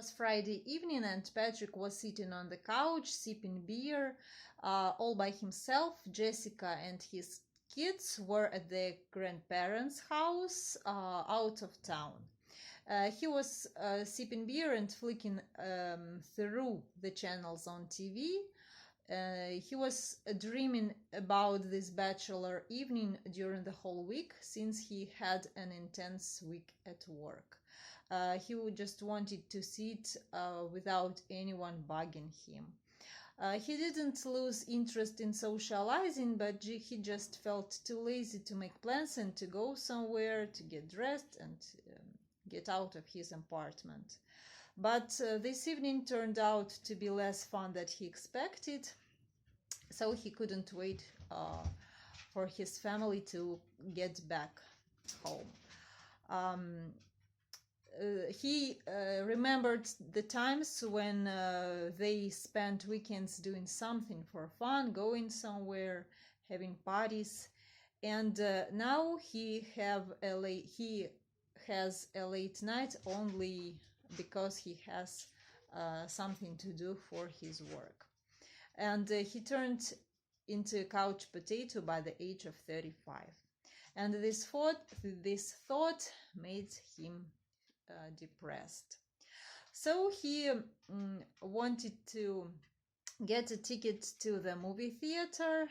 was Friday evening, and Patrick was sitting on the couch sipping beer all by himself. Jessica and his kids were at their grandparents' house out of town. He was sipping beer and flicking through the channels on TV. He was dreaming about this bachelor evening during the whole week, since he had an intense week at work. He just wanted to sit without anyone bugging him. He didn't lose interest in socializing, but he just felt too lazy to make plans and to go somewhere, to get dressed and get out of his apartment. But this evening turned out to be less fun than he expected, so he couldn't wait for his family to get back home. He remembered the times when they spent weekends doing something for fun, going somewhere, having parties, and now he has a late night only because he has something to do for his work. And he turned into a couch potato by the age of 35. And this thought made him depressed. So he wanted to get a ticket to the movie theater,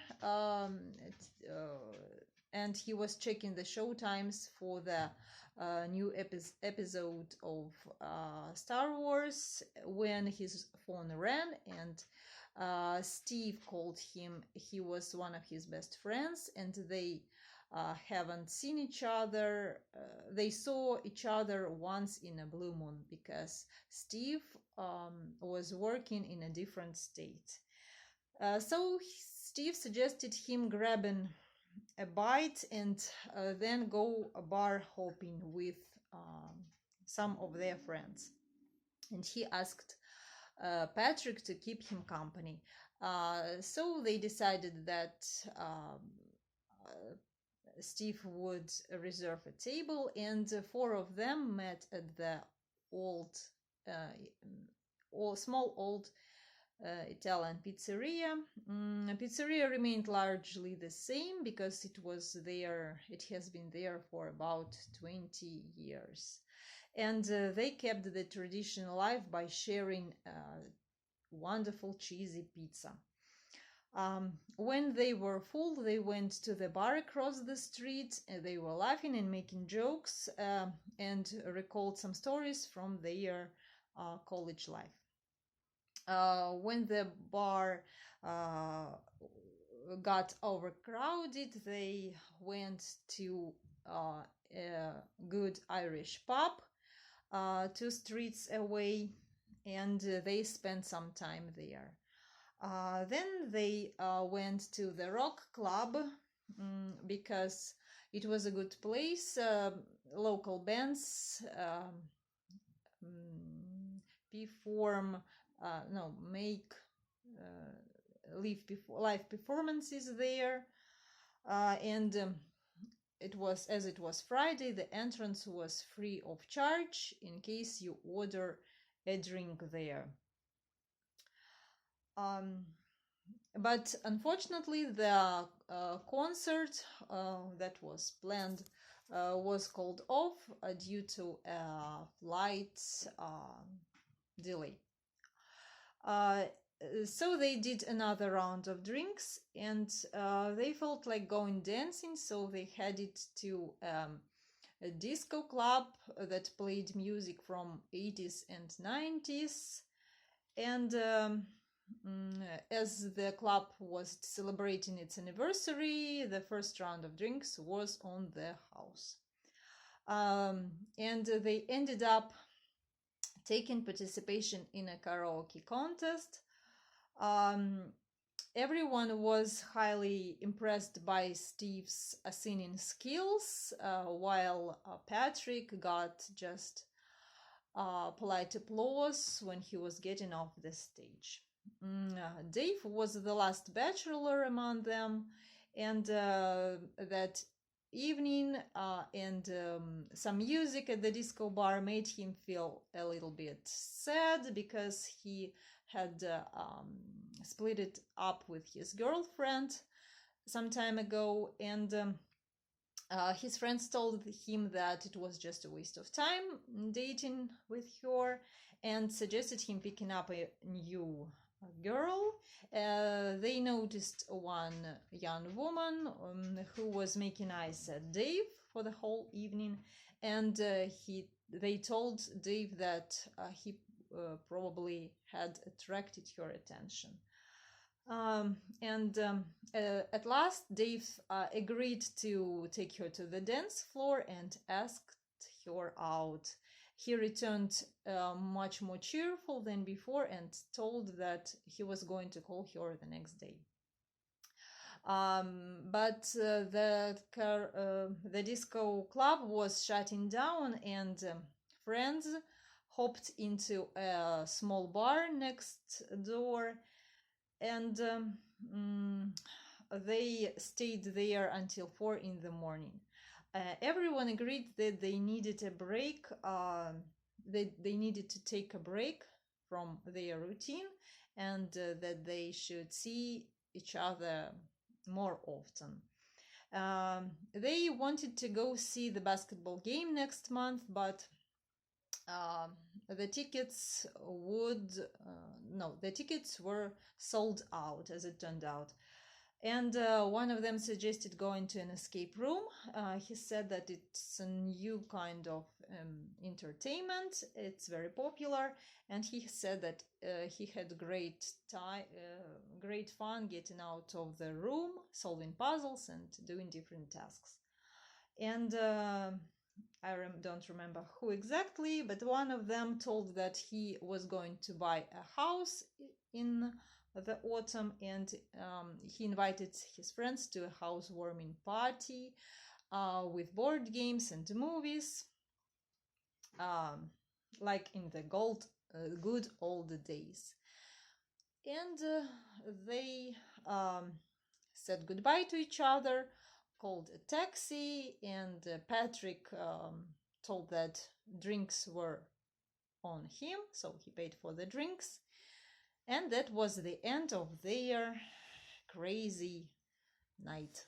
and he was checking the show times for the new episode of Star Wars when his phone rang, and Steve called him. He was one of his best friends, and they haven't seen each other. They saw each other once in a blue moon because Steve was working in a different state. So Steve suggested him grabbing a bite and then go bar hopping with some of their friends. And he asked Patrick to keep him company. So they decided that Steve would reserve a table, and four of them met at the small old Italian pizzeria. Pizzeria remained largely the same because it has been there for about 20 years. And they kept the tradition alive by sharing wonderful cheesy pizza. When they were full, they went to the bar across the street. They were laughing and making jokes and recalled some stories from their college life. When the bar got overcrowded, they went to a good Irish pub 2 streets away, and they spent some time there. Then they went to the rock club because it was a good place. Local bands make live performances there, and it was Friday. The entrance was free of charge in case you order a drink there. But unfortunately, the concert that was planned was called off due to a flight delay. So they did another round of drinks, and they felt like going dancing, so they headed to a disco club that played music from 80s and 90s. And as the club was celebrating its anniversary, the first round of drinks was on the house. And they ended up taking participation in a karaoke contest. Everyone was highly impressed by Steve's singing skills, while Patrick got just polite applause when he was getting off the stage. Dave was the last bachelor among them, and that evening, and some music at the disco bar made him feel a little bit sad because he had split it up with his girlfriend some time ago, and his friends told him that it was just a waste of time dating with her and suggested him picking up a new girl. They noticed one young woman who was making eyes at Dave for the whole evening, and they told Dave that he probably had attracted her attention. At last, Dave agreed to take her to the dance floor and asked her out. He returned much more cheerful than before and told that he was going to call her the next day. But the disco club was shutting down, and friends hopped into a small bar next door, and they stayed there until 4 in the morning. Everyone agreed that they needed a break. They needed to take a break from their routine, and that they should see each other more often. They wanted to go see the basketball game next month, but the tickets the tickets were sold out, as it turned out. And one of them suggested going to an escape room. He said that it's a new kind of entertainment. It's very popular, and he said that he had great fun getting out of the room, solving puzzles, and doing different tasks. And don't remember who exactly, but one of them told that he was going to buy a house in the autumn, and he invited his friends to a housewarming party with board games and movies, like in the good old days. And they said goodbye to each other, called a taxi, and Patrick told that drinks were on him, so he paid for the drinks. And that was the end of their crazy night.